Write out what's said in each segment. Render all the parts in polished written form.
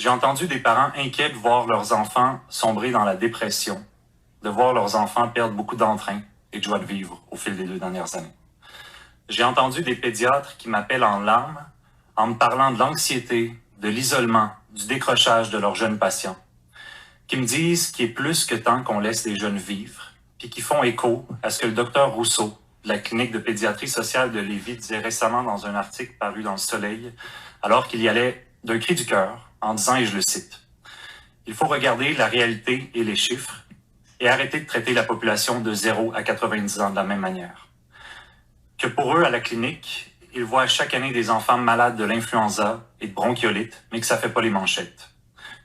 J'ai entendu des parents inquiets de voir leurs enfants sombrer dans la dépression, de voir leurs enfants perdre beaucoup d'entrain et de joie de vivre au fil des 2 dernières années. J'ai entendu des pédiatres qui m'appellent en larmes en me parlant de l'anxiété, de l'isolement, du décrochage de leurs jeunes patients, qui me disent qu'il est plus que temps qu'on laisse les jeunes vivre, puis qui font écho à ce que le docteur Rousseau, de la clinique de pédiatrie sociale de Lévis, disait récemment dans un article paru dans Le Soleil, alors qu'il y allait d'un cri du cœur, en disant, et je le cite, « Il faut regarder la réalité et les chiffres et arrêter de traiter la population de 0 à 90 ans de la même manière. Que pour eux, à la clinique, ils voient chaque année des enfants malades de l'influenza et de bronchiolite, mais que ça fait pas les manchettes.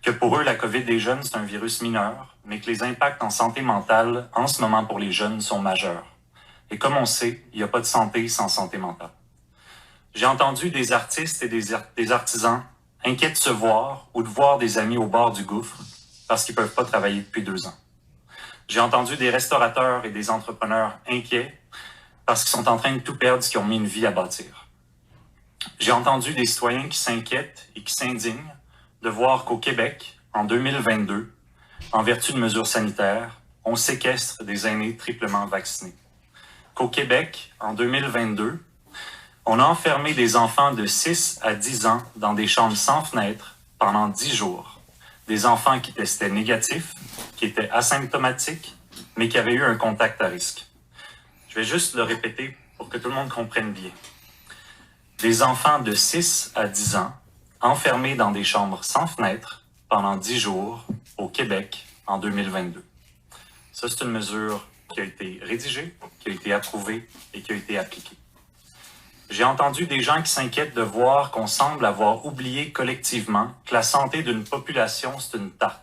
Que pour eux, la COVID des jeunes, c'est un virus mineur, mais que les impacts en santé mentale, en ce moment pour les jeunes, sont majeurs. Et comme on sait, il n'y a pas de santé sans santé mentale. J'ai entendu des artistes et des artisans inquiets de se voir ou de voir des amis au bord du gouffre parce qu'ils ne peuvent pas travailler depuis 2 ans. J'ai entendu des restaurateurs et des entrepreneurs inquiets parce qu'ils sont en train de tout perdre ce qu'ils ont mis une vie à bâtir. J'ai entendu des citoyens qui s'inquiètent et qui s'indignent de voir qu'au Québec, en 2022, en vertu de mesures sanitaires, on séquestre des aînés triplement vaccinés. Qu'au Québec, en 2022, on a enfermé des enfants de 6 à 10 ans dans des chambres sans fenêtre pendant 10 jours. Des enfants qui testaient négatifs, qui étaient asymptomatiques, mais qui avaient eu un contact à risque. Je vais juste le répéter pour que tout le monde comprenne bien. Des enfants de 6 à 10 ans enfermés dans des chambres sans fenêtre pendant 10 jours au Québec en 2022. Ça, c'est une mesure qui a été rédigée, qui a été approuvée et qui a été appliquée. J'ai entendu des gens qui s'inquiètent de voir qu'on semble avoir oublié collectivement que la santé d'une population, c'est une tarte,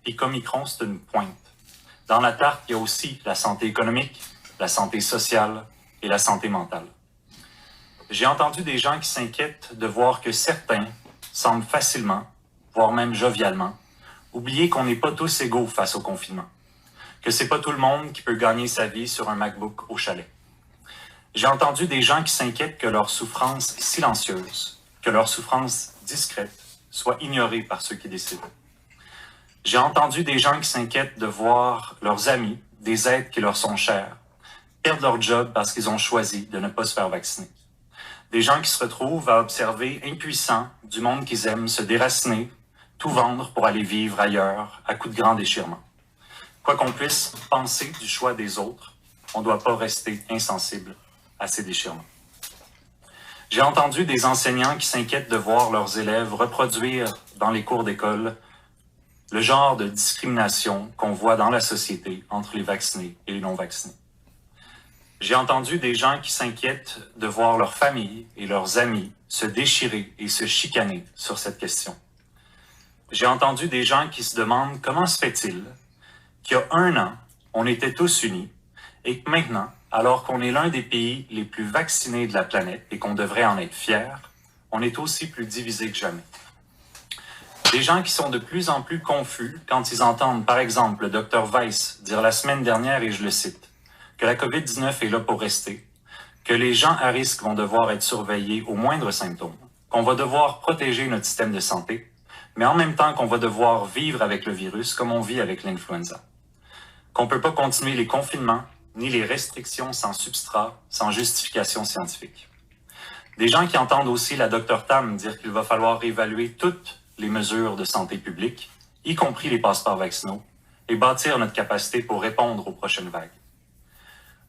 et qu'Omicron, c'est une pointe. Dans la tarte, il y a aussi la santé économique, la santé sociale et la santé mentale. J'ai entendu des gens qui s'inquiètent de voir que certains semblent facilement, voire même jovialement, oublier qu'on n'est pas tous égaux face au confinement, que c'est pas tout le monde qui peut gagner sa vie sur un MacBook au chalet. J'ai entendu des gens qui s'inquiètent que leur souffrance silencieuse, que leur souffrance discrète, soit ignorée par ceux qui décident. J'ai entendu des gens qui s'inquiètent de voir leurs amis, des êtres qui leur sont chers, perdre leur job parce qu'ils ont choisi de ne pas se faire vacciner. Des gens qui se retrouvent à observer impuissants du monde qu'ils aiment se déraciner, tout vendre pour aller vivre ailleurs à coups de grands déchirements. Quoi qu'on puisse penser du choix des autres, on ne doit pas rester insensible à ces déchirements. J'ai entendu des enseignants qui s'inquiètent de voir leurs élèves reproduire dans les cours d'école le genre de discrimination qu'on voit dans la société entre les vaccinés et les non-vaccinés. J'ai entendu des gens qui s'inquiètent de voir leurs familles et leurs amis se déchirer et se chicaner sur cette question. J'ai entendu des gens qui se demandent comment se fait-il qu'il y a 1 an, on était tous unis et que maintenant, alors qu'on est l'un des pays les plus vaccinés de la planète et qu'on devrait en être fier, on est aussi plus divisé que jamais. Des gens qui sont de plus en plus confus quand ils entendent, par exemple, le Dr Weiss dire la semaine dernière, et je le cite, que la COVID-19 est là pour rester, que les gens à risque vont devoir être surveillés aux moindres symptômes, qu'on va devoir protéger notre système de santé, mais en même temps qu'on va devoir vivre avec le virus comme on vit avec l'influenza. Qu'on ne peut pas continuer les confinements, ni les restrictions sans substrat, sans justification scientifique. Des gens qui entendent aussi la Dr Tam dire qu'il va falloir réévaluer toutes les mesures de santé publique, y compris les passeports vaccinaux, et bâtir notre capacité pour répondre aux prochaines vagues.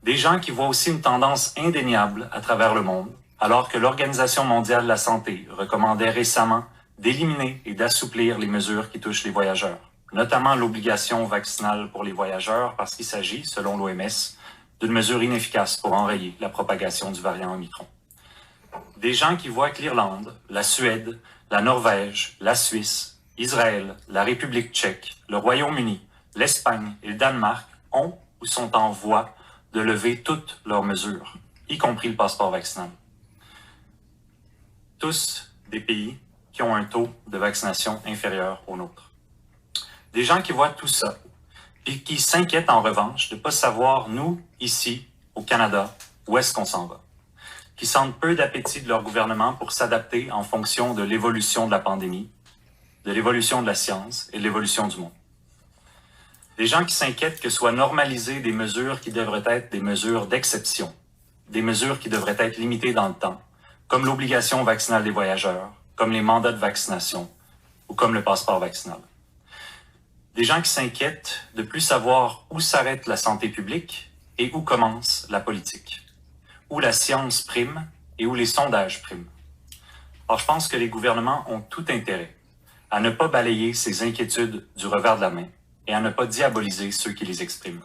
Des gens qui voient aussi une tendance indéniable à travers le monde, alors que l'Organisation mondiale de la santé recommandait récemment d'éliminer et d'assouplir les mesures qui touchent les voyageurs, notamment l'obligation vaccinale pour les voyageurs, parce qu'il s'agit, selon l'OMS, d'une mesure inefficace pour enrayer la propagation du variant Omicron. Des gens qui voient que l'Irlande, la Suède, la Norvège, la Suisse, Israël, la République tchèque, le Royaume-Uni, l'Espagne et le Danemark ont ou sont en voie de lever toutes leurs mesures, y compris le passeport vaccinal. Tous des pays qui ont un taux de vaccination inférieur au nôtre. Des gens qui voient tout ça et qui s'inquiètent en revanche de ne pas savoir, nous, ici, au Canada, où est-ce qu'on s'en va. Qui sentent peu d'appétit de leur gouvernement pour s'adapter en fonction de l'évolution de la pandémie de l'évolution de la science et de l'évolution du monde. Des gens qui s'inquiètent que soient normalisées des mesures qui devraient être des mesures d'exception, des mesures qui devraient être limitées dans le temps, comme l'obligation vaccinale des voyageurs, comme les mandats de vaccination ou comme le passeport vaccinal. Des gens qui s'inquiètent de plus savoir où s'arrête la santé publique et où commence la politique, où la science prime et où les sondages priment. Alors, je pense que les gouvernements ont tout intérêt à ne pas balayer ces inquiétudes du revers de la main et à ne pas diaboliser ceux qui les expriment.